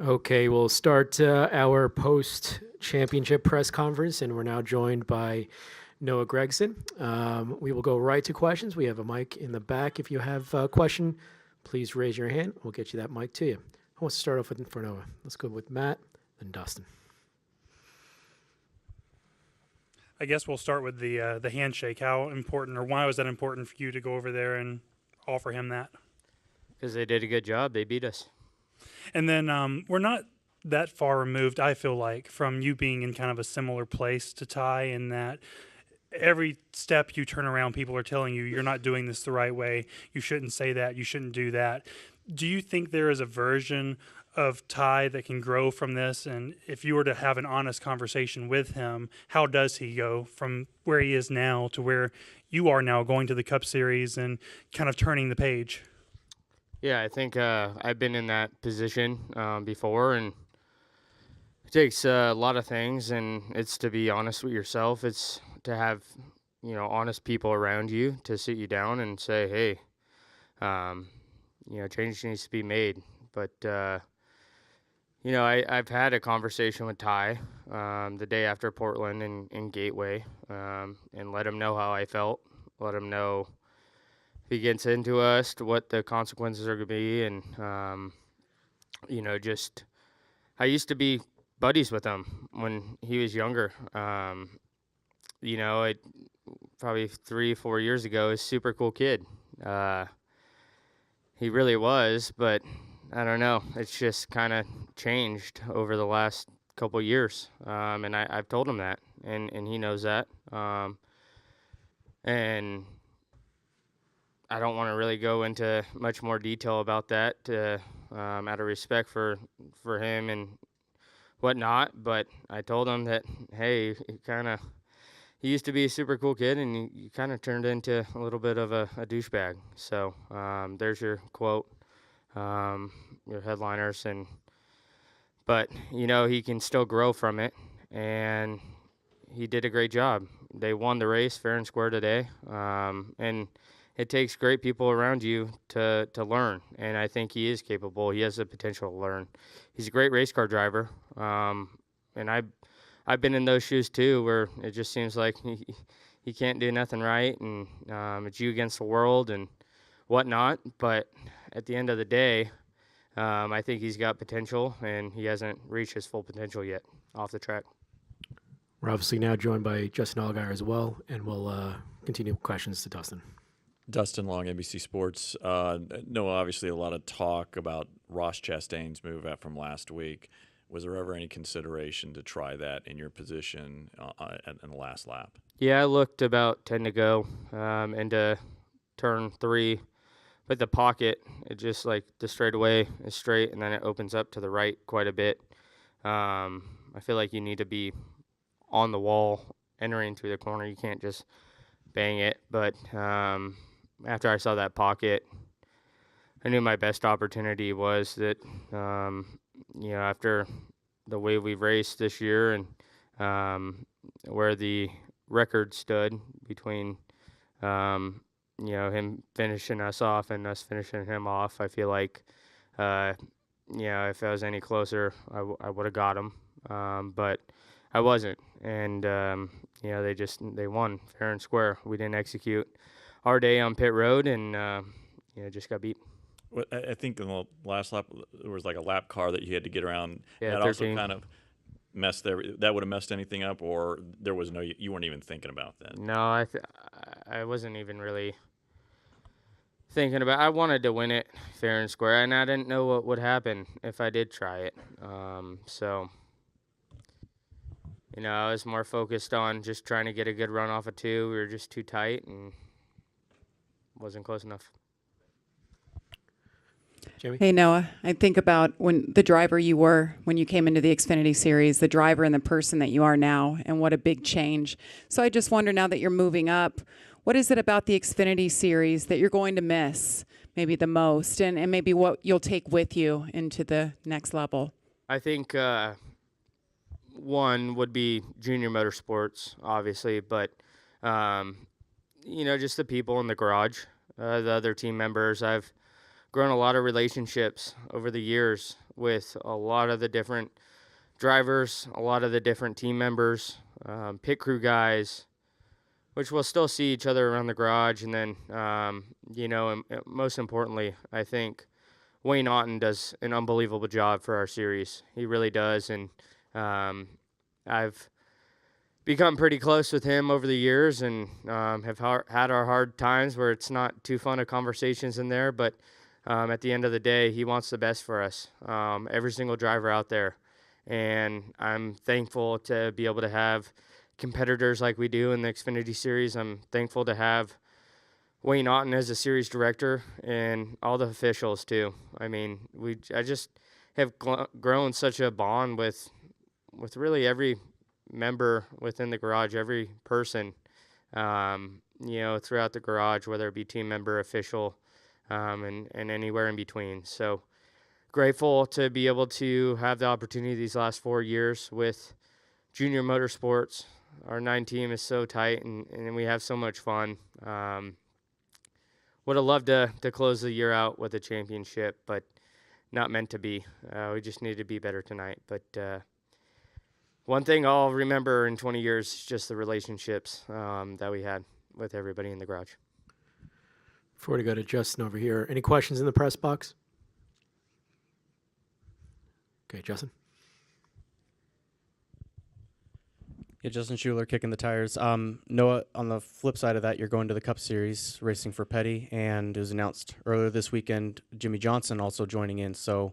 Okay, we'll start our post-championship press conference, and we're now joined by Noah Gregson. We will go right to questions. We have a mic in the back. If you have a question, please raise your hand. We'll get you that mic to you. Who wants to start off with for Noah? Let's go with Matt, then Dustin. I guess we'll start with the handshake. How important, or why was that important for you to go over there and offer him that? Because they did a good job. They beat us. And then we're not that far removed, I feel like, from you being in kind of a similar place to Ty, in that every step you turn around, people are telling you you're not doing this the right way. You shouldn't say that. You shouldn't do that. Do you think there is a version of Ty that can grow from this? And if you were to have an honest conversation with him, how does he go from where he is now to where you are now, going to the Cup Series and kind of turning the page? Yeah, I think I've been in that position before, and it takes a lot of things, and it's to be honest with yourself. It's to have, honest people around you to sit you down and say, hey, change needs to be made. But, I've had a conversation with Ty the day after Portland in Gateway and let him know how I felt, let him know if he gets into us, to what the consequences are going to be. And, just I used to be buddies with him when he was younger. Probably 3-4 years ago, he's a super cool kid. He really was, but I don't know. It's just kind of changed over the last couple years. And I've told him that, and he knows that. And I don't want to really go into much more detail about that out of respect for him and whatnot. But I told him that, hey, he used to be a super cool kid, and you kind of turned into a little bit of a douchebag. So there's your quote, your headliners. But he can still grow from it, and he did a great job. They won the race fair and square today, and it takes great people around you to learn, and I think he is capable. He has the potential to learn. He's a great race car driver, and I've been in those shoes too, where it just seems like he can't do nothing right, and it's you against the world and whatnot. But at the end of the day, I think he's got potential, and he hasn't reached his full potential yet off the track. We're obviously now joined by Justin Allgaier as well, and we'll continue questions to Dustin. Dustin Long, NBC Sports. No, obviously a lot of talk about Ross Chastain's move out from last week. Was there ever any consideration to try that in your position in the last lap? Yeah, I looked about 10 to go into turn 3, but the pocket, it just like the straightaway is straight, and then it opens up to the right quite a bit. I feel like you need to be on the wall entering through the corner. You can't just bang it. But after I saw that pocket, I knew my best opportunity was that, after the way we've raced this year and where the record stood between, him finishing us off and us finishing him off, I feel like, if I was any closer, I would have got him. But I wasn't. And, they won fair and square. We didn't execute our day on pit road, and just got beat. Well, I think in the last lap there was like a lap car that you had to get around. Yeah, that 13. also kind of messed that would have messed anything up, or there was you weren't even thinking about that. No, I wasn't even really thinking about. I wanted to win it fair and square, and I didn't know what would happen if I did try it. I was more focused on just trying to get a good run off of 2. We were just too tight and wasn't close enough. Jamie? Hey, Noah, I think about when the driver you were when you came into the Xfinity Series, the driver and the person that you are now, and what a big change. So I just wonder, now that you're moving up, what is it about the Xfinity Series that you're going to miss maybe the most, and maybe what you'll take with you into the next level? I think one would be junior motorsports, obviously, but, just the people in the garage, the other team members. I've grown a lot of relationships over the years with a lot of the different drivers, a lot of the different team members, pit crew guys, which we'll still see each other around the garage. And then, and most importantly, I think Wayne Otten does an unbelievable job for our series. He really does. And I've become pretty close with him over the years, and have had our hard times where it's not too fun of conversations in there. But at the end of the day, he wants the best for us, every single driver out there. And I'm thankful to be able to have competitors like we do in the Xfinity Series. I'm thankful to have Wayne Otten as a series director and all the officials too. I mean, I just have grown such a bond with really every member within the garage, every person, throughout the garage, whether it be team member, official, and anywhere in between. So grateful to be able to have the opportunity these last 4 years with Junior Motorsports. Our 9 team is so tight, and we have so much fun. Would have loved to close the year out with a championship, but not meant to be. We just need to be better tonight. But one thing I'll remember in 20 years is just the relationships that we had with everybody in the garage. Before we go to Justin over here, any questions in the press box? Okay, Justin. Yeah, Justin Schuler kicking the tires. Noah, on the flip side of that, you're going to the Cup Series racing for Petty, and it was announced earlier this weekend Jimmy Johnson also joining in. So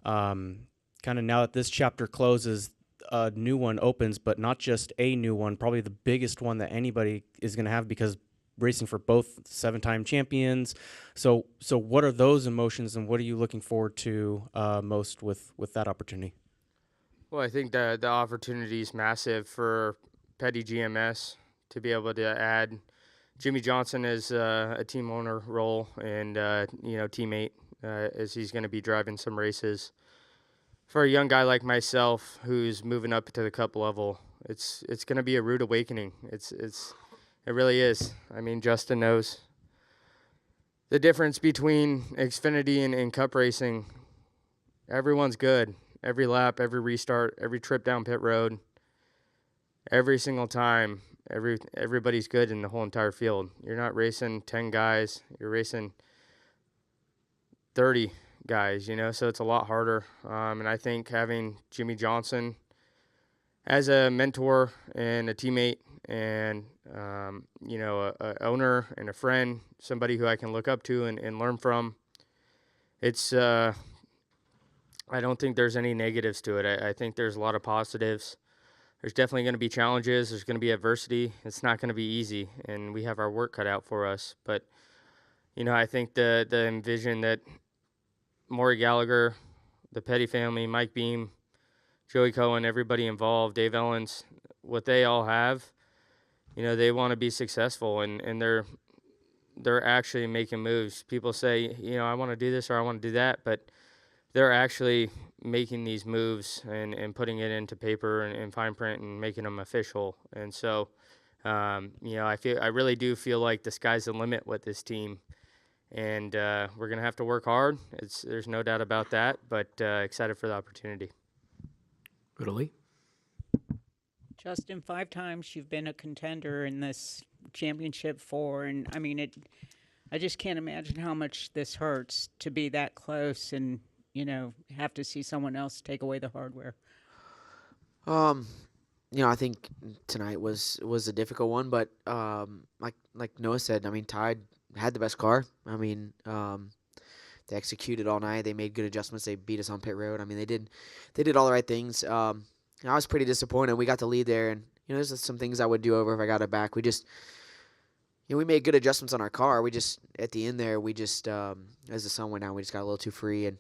kind of now that this chapter closes, a new one opens, but not just a new one, probably the biggest one that anybody is going to have, because racing for both 7-time champions. So what are those emotions, and what are you looking forward to most with that opportunity? Well, I think the opportunity is massive for Petty GMS to be able to add Jimmy Johnson as a team owner role and teammate as he's going to be driving some races. For a young guy like myself who's moving up to the Cup level, it's going to be a rude awakening. It really is. I mean, Justin knows the difference between Xfinity and Cup racing. Everyone's good. Every lap, every restart, every trip down pit road, every single time, everybody's good in the whole entire field. You're not racing 10 guys. You're racing 30 guys, so it's a lot harder. And I think having Jimmy Johnson as a mentor and a teammate and, a owner and a friend, somebody who I can look up to and learn from, it's I don't think there's any negatives to it. I think there's a lot of positives. There's definitely going to be challenges. There's going to be adversity. It's not going to be easy, and we have our work cut out for us. But, I think the envision that Maury Gallagher, the Petty family, Mike Beam, Joey Cohen, everybody involved, Dave Ellens, what they all have, they want to be successful, and they're actually making moves. People say, I want to do this or I want to do that, but they're actually making these moves and putting it into paper and fine print and making them official. And so, I really do feel like the sky's the limit with this team, and we're gonna have to work hard. There's no doubt about that. But excited for the opportunity. Italy. Justin, 5 times you've been a contender in this championship 4, and I mean I just can't imagine how much this hurts to be that close and have to see someone else take away the hardware. I think tonight was a difficult one, but like Noah said, I mean, Tide had the best car. I mean, they executed all night. They made good adjustments. They beat us on pit road. I mean, they did all the right things. I was pretty disappointed. We got the lead there, and there's some things I would do over if I got it back. We just we made good adjustments on our car. We just at the end there, as the sun went down, we just got a little too free, and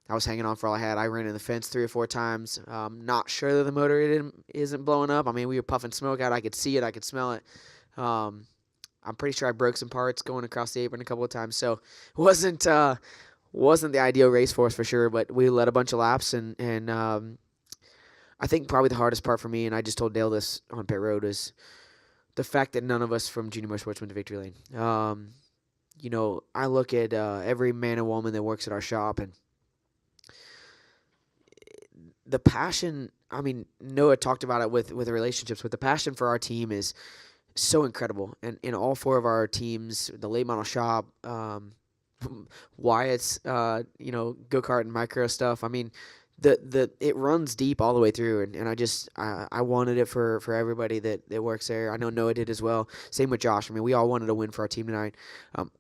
I was hanging on for all I had. I ran in the fence 3 or 4 times. Not sure that the motor isn't blowing up. I mean, we were puffing smoke out. I could see it. I could smell it. I'm pretty sure I broke some parts going across the apron a couple of times. So it wasn't the ideal race for us for sure, but we led a bunch of laps, and I think probably the hardest part for me, and I just told Dale this on pit road, is the fact that none of us from Junior Motorsports went to victory lane. I look at every man and woman that works at our shop, and the passion. I mean, Noah talked about it with the relationships, but the passion for our team is so incredible. And in all 4 of our teams, the late model shop, Wyatt's, go-kart and micro stuff. I mean, it runs deep all the way through, and I wanted it for everybody that works there. I know Noah did as well. Same with Josh. I mean, we all wanted a win for our team tonight.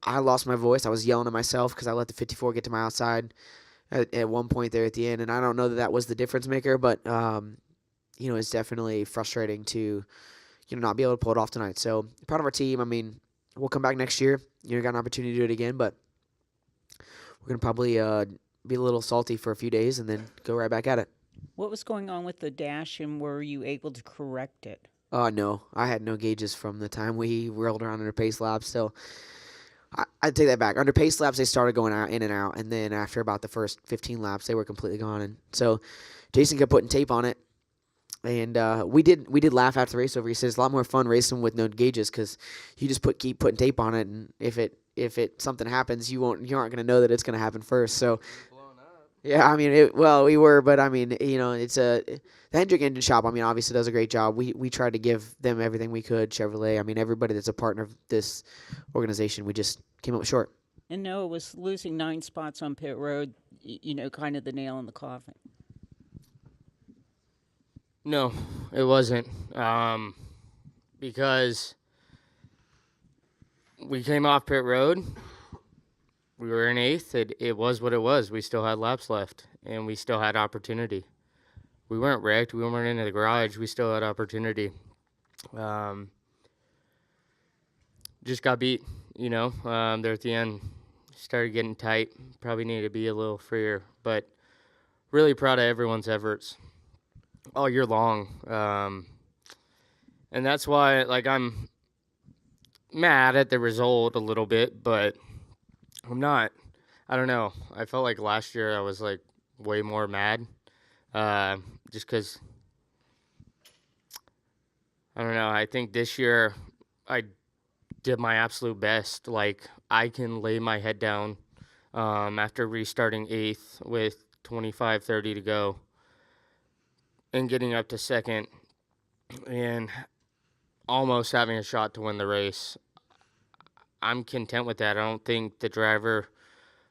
I lost my voice. I was yelling at myself because I let the 54 get to my outside at one point there at the end, and I don't know that was the difference maker, but it's definitely frustrating to not be able to pull it off tonight. So proud of our team. I mean, we'll come back next year. Got an opportunity to do it again, but we're gonna probably be a little salty for a few days and then go right back at it. What was going on with the dash, and were you able to correct it? No, I had no gauges from the time we rolled around under pace laps. So I take that back. Under pace laps, they started going out in and out, and then after about the first 15 laps, they were completely gone. And so Jason kept putting tape on it, and we did laugh after the race over. He says it's a lot more fun racing with no gauges because you just keep putting tape on it, and if something happens, you aren't going to know that it's going to happen first. So. Yeah, I mean, we were, but I mean, it's the Hendrick Engine Shop. I mean, obviously does a great job. We tried to give them everything we could. Chevrolet. I mean, everybody that's a partner of this organization, we just came up short. And Noah, was losing 9 spots on pit road, kind of the nail in the coffin? No, it wasn't. Because we came off pit road. We were in 8th. It was what it was. We still had laps left, and we still had opportunity. We weren't wrecked. We weren't into the garage. We still had opportunity. Just got beat, there at the end. Started getting tight. Probably needed to be a little freer, but really proud of everyone's efforts all year long. And that's why, I'm mad at the result a little bit, but I'm not. I don't know. I felt like last year I was way more mad, just because. I don't know. I think this year I did my absolute best. I can lay my head down after restarting 8th with 25:30 to go and getting up to 2nd and almost having a shot to win the race. I'm content with that. I don't think the driver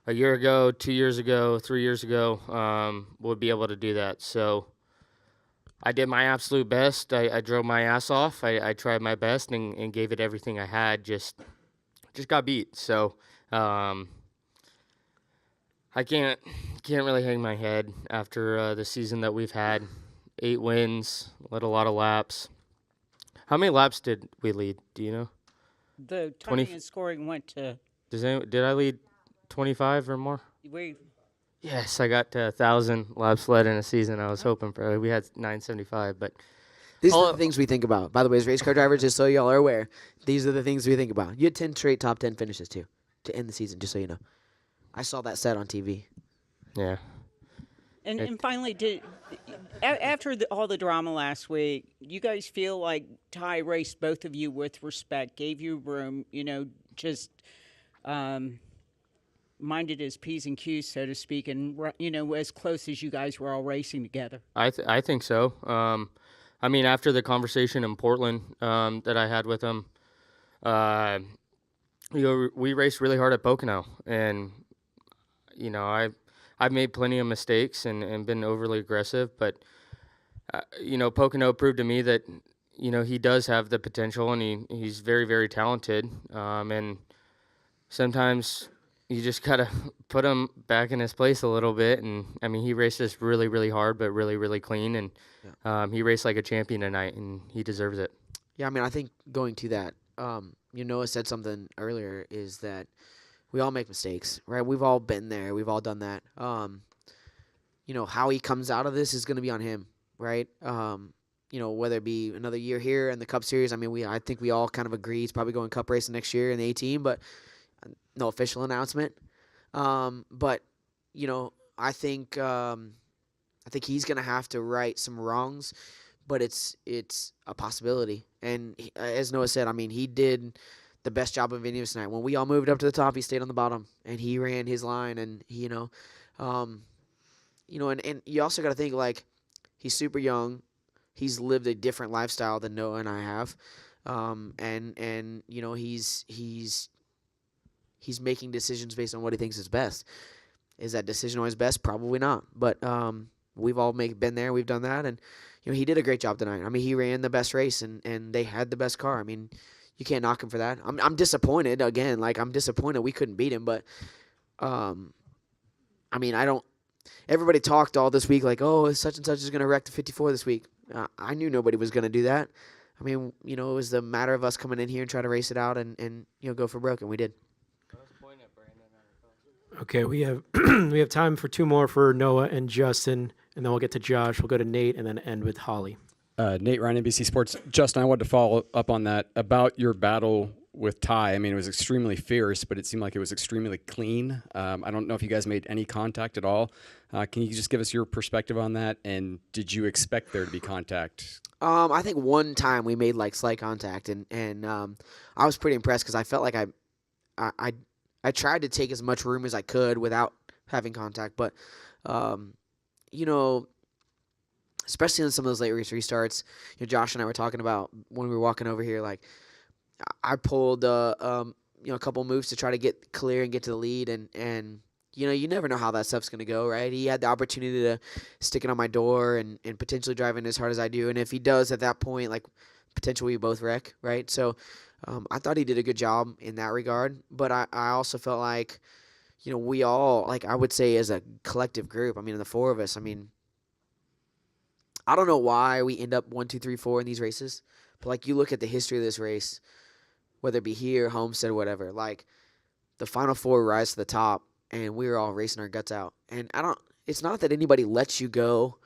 a year ago, 2 years ago, 3 years ago would be able to do that. So I did my absolute best. I drove my ass off. I tried my best and gave it everything I had. Just got beat. So I can't really hang my head after the season that we've had. 8 wins, led a lot of laps. How many laps did we lead? Do you know? The timing and scoring went to. Did I lead 25 or more? We. Yes, I got 1,000 laps led in a season. I was hoping for. We had 975, but these are the things we think about. By the way, as race car drivers, just so y'all are aware, these are the things we think about. You had 10 straight top 10 finishes too to end the season. Just so you know, I saw that set on TV. Yeah. And finally, after all the drama last week, you guys feel like Ty raced both of you with respect, gave you room, just minded his P's and Q's, so to speak, and, as close as you guys were all racing together? I think so. I mean, after the conversation in Portland that I had with him, we raced really hard at Pocono, and, I've made plenty of mistakes and been overly aggressive, but, Pocono proved to me that, he does have the potential, and he's very, very talented. And sometimes you just got to put him back in his place a little bit. And, I mean, he raced us really, really hard, but really, really clean. And he raced like a champion tonight, and he deserves it. Yeah, I mean, I think going to that, Noah said something earlier, is that we all make mistakes, right? We've all been there. We've all done that. How he comes out of this is going to be on him, right? Whether it be another year here in the Cup Series. I mean, I think we all kind of agree he's probably going Cup racing next year in the 18, but no official announcement. But I think he's going to have to right some wrongs, but it's a possibility. And as Noah said, I mean, he did the best job of any of us tonight. When we all moved up to the top, he stayed on the bottom, and he ran his line, and he, and you also got to think, like, he's super young. He's lived a different lifestyle than Noah and I have, and he's making decisions based on what he thinks is best. Is that decision always best? Probably not. But we've all been there. We've done that, and he did a great job tonight. I mean, he ran the best race, and they had the best car. I mean, you can't knock him for that. I'm disappointed again. Like, I'm disappointed we couldn't beat him, but I mean, I don't. Everybody talked all this week like, oh, such and such is going to wreck the 54 this week. I knew nobody was going to do that. I mean, it was the matter of us coming in here and try to race it out and go for broke, and we did. Okay, we have we have time for two more for Noah and Justin, and then we'll get to Josh. We'll go to Nate, and then end with Holly. Nate Ryan, NBC Sports. Justin, I wanted to follow up on that about your battle with Ty. I mean, it was extremely fierce, but it seemed like it was extremely clean. I don't know if you guys made any contact at all. Can you just give us your perspective on that? And did you expect there to be contact? I think one time we made like slight contact, and I was pretty impressed because I felt like I tried to take as much room as I could without having contact, but especially in some of those late race restarts, Josh and I were talking about when we were walking over here. Like, I pulled a couple moves to try to get clear and get to the lead, and you never know how that stuff's gonna go, right? He had the opportunity to stick it on my door and potentially driving as hard as I do, and if he does at that point, like, potentially we both wreck, right? So I thought he did a good job in that regard, but I also felt like we all, like, I would say as a collective group, I mean, the four of us, I mean, I don't know why we end up 1, 2, 3, 4 in these races, but like, you look at the history of this race, whether it be here, Homestead, whatever, like, the final four rise to the top, and we were all racing our guts out. And it's not that anybody lets you go.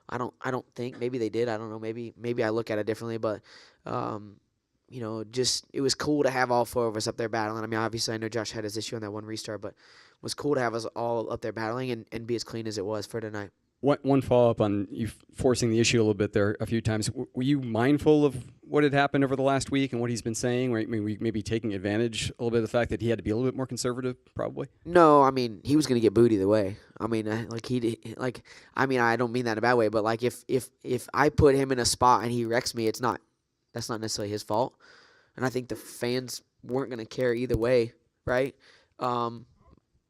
I don't think, maybe they did. I don't know. Maybe I look at it differently, but just it was cool to have all four of us up there battling. I mean, obviously I know Josh had his issue on that one restart, but it was cool to have us all up there battling and be as clean as it was for tonight. One follow-up on you forcing the issue a little bit there a few times. Were you mindful of what had happened over the last week and what he's been saying? Right? I mean, we maybe taking advantage a little bit of the fact that he had to be a little bit more conservative, probably? No, I mean, he was going to get booed either way. I mean, I don't mean that in a bad way, but like if I put him in a spot and he wrecks me, that's not necessarily his fault. And I think the fans weren't going to care either way, right?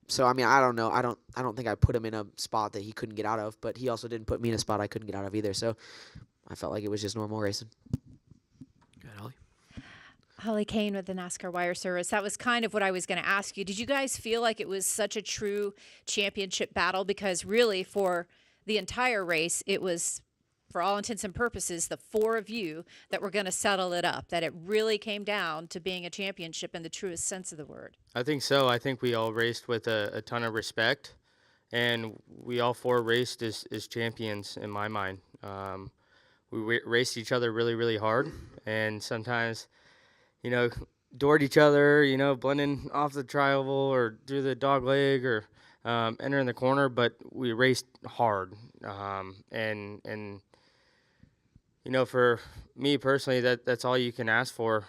So I mean, I don't know. I don't think I put him in a spot that he couldn't get out of, but he also didn't put me in a spot I couldn't get out of either. So I felt like it was just normal racing. Good, Holly. Holly Kane with the Nascar Wire Service. That was kind of what I was going to ask you. Did you guys feel like it was such a true championship battle? Because really, for the entire race, it was, for all intents and purposes, the four of you that were going to settle it up, that it really came down to being a championship in the truest sense of the word. I think so. I think we all raced with a ton of respect, and we all four raced as champions in my mind. We raced each other really, really hard, and sometimes, doored each other, blending off the tri-oval or through the dog leg or entering the corner, but we raced hard. And for me personally, that's all you can ask for,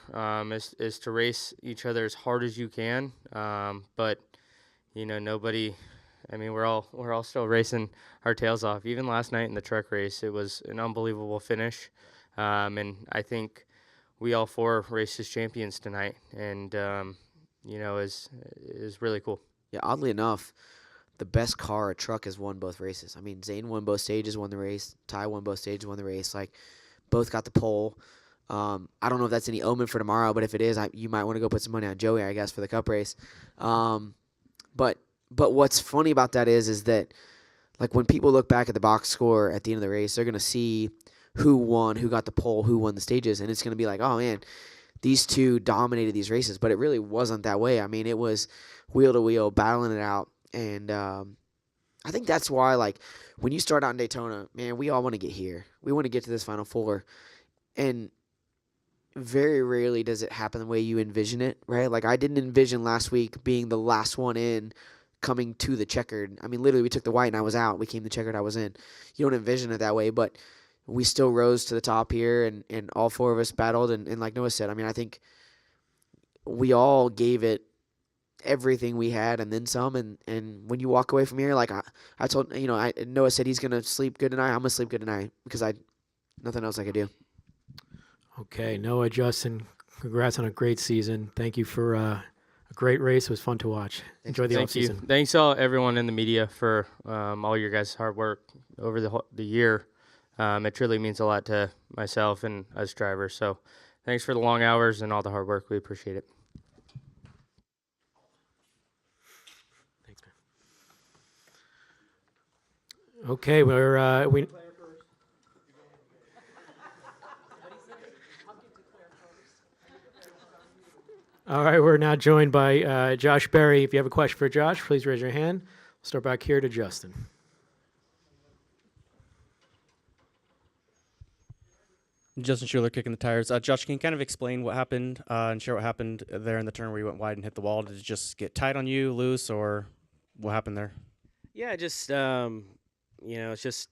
is to race each other as hard as you can. But nobody. I mean, we're all still racing our tails off. Even last night in the truck race, it was an unbelievable finish, and I think we all four raced as champions tonight, and is really cool. Yeah, oddly enough, the best car or truck has won both races. I mean, Zane won both stages, won the race. Ty won both stages, won the race. Like, both got the pole. I don't know if that's any omen for tomorrow, but if it is, you might want to go put some money on Joey, I guess, for the Cup race. But what's funny about that is that, like, when people look back at the box score at the end of the race, they're going to see who won, who got the pole, who won the stages, and it's going to be like, oh, man, these two dominated these races. But it really wasn't that way. I mean, it was wheel to wheel, battling it out. And I think that's why, like, when you start out in Daytona, man, we all want to get here. We want to get to this Final Four. And very rarely does it happen the way you envision it, right? Like, I didn't envision last week being the last one in, coming to the checkered. I mean, literally, we took the white and I was out. We came the checkered, I was in. You don't envision it that way, but we still rose to the top here, and all four of us battled. And like Noah said, I mean, I think we all gave it everything we had and then some. And when you walk away from here, like I told, Noah said he's going to sleep good tonight. I'm going to sleep good tonight because nothing else I could do. Okay, Noah, Justin, congrats on a great season. Thank you for a great race. It was fun to watch. Enjoy the Thank you. offseason. Thanks all everyone in the media for all your guys' hard work over the year. It truly means a lot to myself and us drivers. So thanks for the long hours and all the hard work. We appreciate it. Thanks, man. Okay, we. All right, we're now joined by Josh Berry. If you have a question for Josh, please raise your hand. We'll start back here to Justin. Justin Schuler kicking the tires. Josh, can you kind of explain what happened and share what happened there in the turn where you went wide and hit the wall? Did it just get tight on you, loose, or what happened there? Yeah, just it's just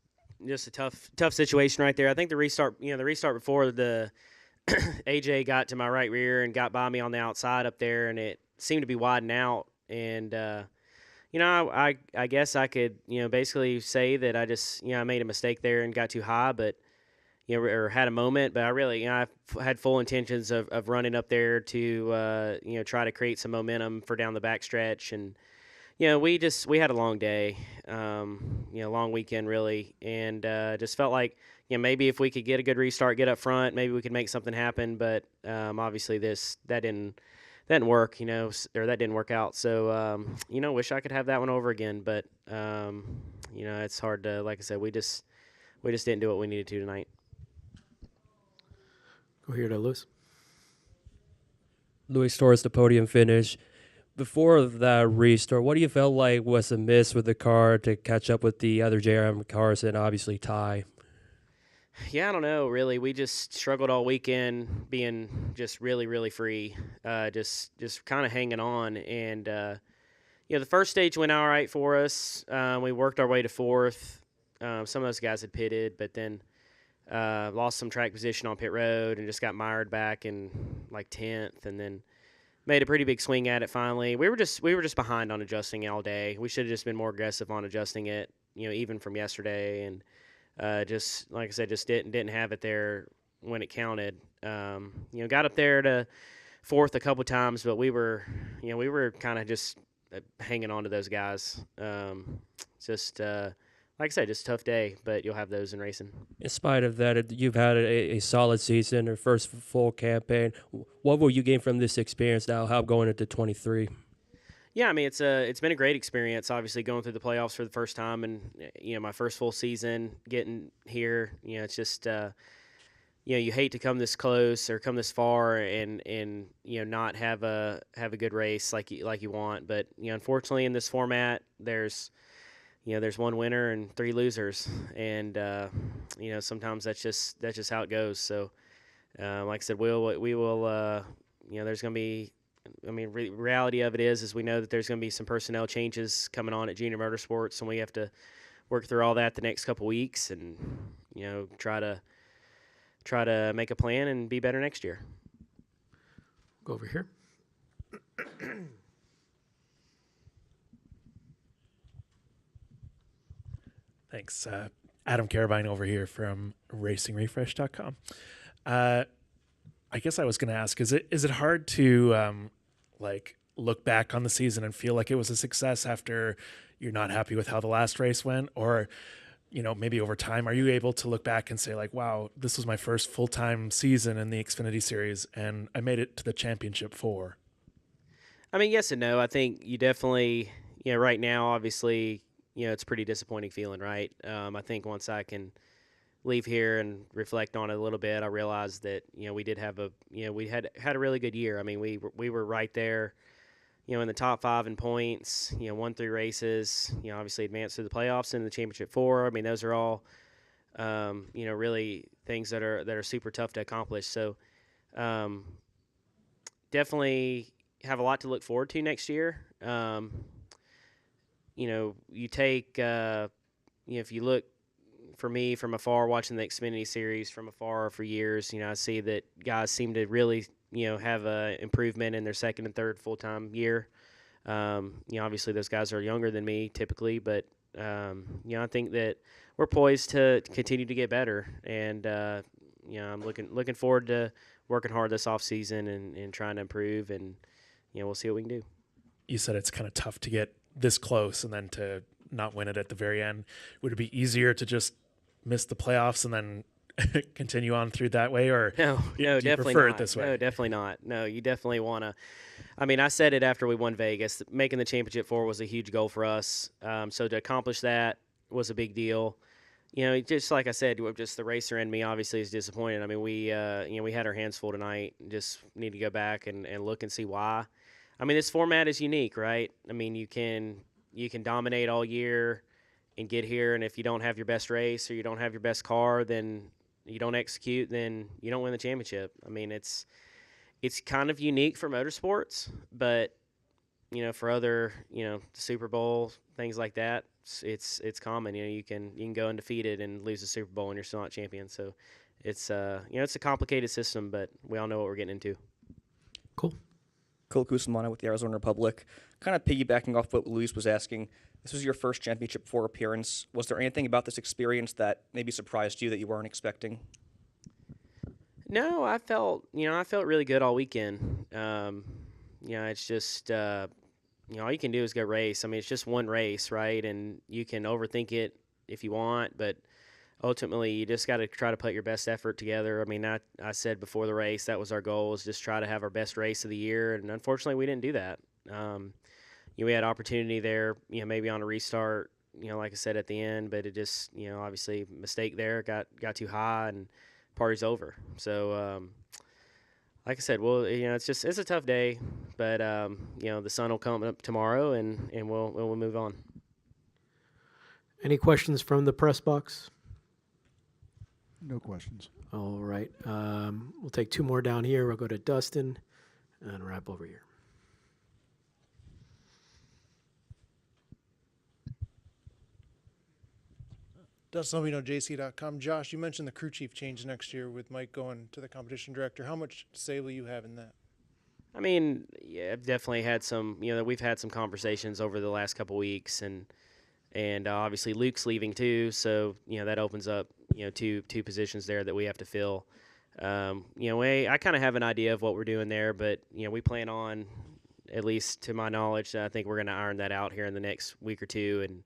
a tough situation right there. I think the restart before the AJ got to my right rear and got by me on the outside up there, and it seemed to be widening out. And I guess I could basically say that I just I made a mistake there and got too high, but or had a moment. But I really I had full intentions of running up there to try to create some momentum for down the backstretch. And we had a long day, long weekend really, and just felt like maybe if we could get a good restart, get up front, maybe we could make something happen. But obviously that didn't work, or that didn't work out. So wish I could have that one over again. But it's hard to, like I said, we just didn't do what we needed to tonight. Go here to Lewis. Luis Torres, the podium finish. Before that restart, what do you feel like was a miss with the car to catch up with the other JRM cars and obviously Ty? Yeah, I don't know, really. We just struggled all weekend being just really, really free, just kind of hanging on. And, the first stage went all right for us. We worked our way to fourth. Some of those guys had pitted, but then lost some track position on pit road and just got mired back in like 10th, and then made a pretty big swing at it finally. We were just behind on adjusting all day. We should have just been more aggressive on adjusting it, even from yesterday. And just like I said, just didn't have it there when it counted. Got up there to fourth a couple times, but we were kind of just hanging on to those guys. Like I said, just a tough day, but you'll have those in racing. In spite of that, you've had a solid season, your first full campaign. What will you gain from this experience now, how going into 23? Yeah, I mean, it's been a great experience, obviously, going through the playoffs for the first time and, my first full season getting here. It's just, you hate to come this close or come this far and not have a good race like you want. But, unfortunately, in this format, there's one winner and three losers, and sometimes that's just how it goes. So, like I said, we will. There's going to be. I mean, reality of it is we know that there's going to be some personnel changes coming on at Junior Motorsports, and we have to work through all that the next couple weeks, and try to make a plan and be better next year. Go over here. Thanks. Adam Carabine over here from RacingRefresh.com. I guess I was going to ask, is it hard to look back on the season and feel like it was a success after you're not happy with how the last race went? Or, maybe over time, are you able to look back and say like, wow, this was my first full-time season in the Xfinity Series and I made it to the championship 4? I mean, yes and no. I think you definitely, right now, obviously, it's a pretty disappointing feeling, right? I think once I can leave here and reflect on it a little bit, I realized that, we did have we had a really good year. I mean, we were right there, in the top 5 in points, won 3 races, obviously advanced to the playoffs and the championship 4. I mean, those are all, really things that are super tough to accomplish. So, definitely have a lot to look forward to next year. You take, if you look for me from afar, watching the Xfinity Series from afar for years, I see that guys seem to really have a improvement in their second and third full-time year. Obviously those guys are younger than me typically, but I think that we're poised to continue to get better, and I'm looking forward to working hard this off season and trying to improve, and we'll see what we can do. You said it's kind of tough to get this close and then to not win it at the very end. Would it be easier to just miss the playoffs and then continue on through that way, or no, do you definitely prefer not. it this way? No, definitely not. No, you definitely want to. I mean, I said it after we won Vegas. Making the championship 4 was a huge goal for us. So to accomplish that was a big deal. Just like I said, just the racer in me obviously is disappointed. I mean, we had our hands full tonight. Just need to go back and look and see why. I mean, this format is unique, right? I mean, you can dominate all year and get here, and if you don't have your best race or you don't have your best car, then you don't execute, then you don't win the championship. I mean, it's kind of unique for motorsports, but for other, the Super Bowl, things like that, it's common. You can go undefeated and lose the Super Bowl and you're still not champion. So it's it's a complicated system, but we all know what we're getting into. Cool. Cole Cusimano with the Arizona Republic. Kind of piggybacking off what Luis was asking, this was your first Championship 4 appearance. Was there anything about this experience that maybe surprised you that you weren't expecting? No, I felt really good all weekend. It's just, all you can do is go race. I mean, it's just one race, right? And you can overthink it if you want, but ultimately you just got to try to put your best effort together. I mean, I said before the race, that was our goal, is just try to have our best race of the year. And unfortunately we didn't do that. We had opportunity there, maybe on a restart, like I said at the end, but it just, obviously mistake there, got too high and party's over. So, like I said, well, it's a tough day, but the sun will come up tomorrow and we'll move on. Any questions from the press box? No questions. All right. We'll take 2 more down here. We'll go to Dustin and wrap over here. Dustin Obino, JC.com. Josh, you mentioned the crew chief change next year with Mike going to the competition director. How much say will you have in that? I mean, yeah, I've definitely had some, we've had some conversations over the last couple weeks, and obviously Luke's leaving too, so, that opens up, two positions there that we have to fill. I kind of have an idea of what we're doing there, but, we plan on, at least to my knowledge, I think we're going to iron that out here in the next week or two, and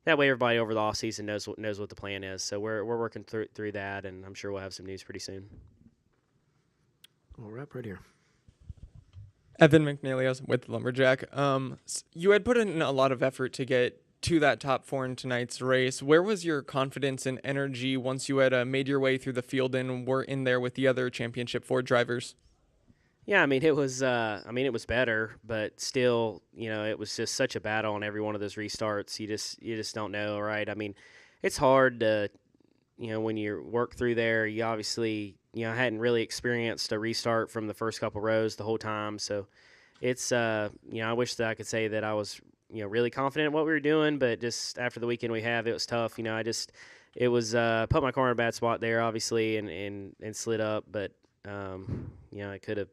that way everybody over the off season knows what the plan is. So we're working through that, and I'm sure we'll have some news pretty soon. We'll wrap right here. Evan McNeely with Lumberjack. You had put in a lot of effort to get to that top 4 in tonight's race. Where was your confidence and energy once you had made your way through the field and were in there with the other Championship 4 drivers? Yeah, I mean, it was better, but still, it was just such a battle on every one of those restarts. You just don't know, right? I mean, it's hard to, when you work through there, you obviously, hadn't really experienced a restart from the first couple rows the whole time. So it's, I wish that I could say that I was, really confident in what we were doing, but just after the weekend we have, it was tough. It was, put my car in a bad spot there, obviously, and slid up, but, I could have,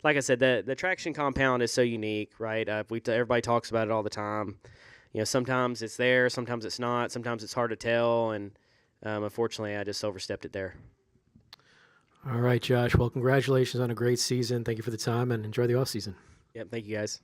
like I said, the traction compound is so unique, right? Everybody talks about it all the time. Sometimes it's there, sometimes it's not, sometimes it's hard to tell, and unfortunately, I just overstepped it there. All right, Josh. Well, congratulations on a great season. Thank you for the time, and enjoy the off season. Yep, thank you guys.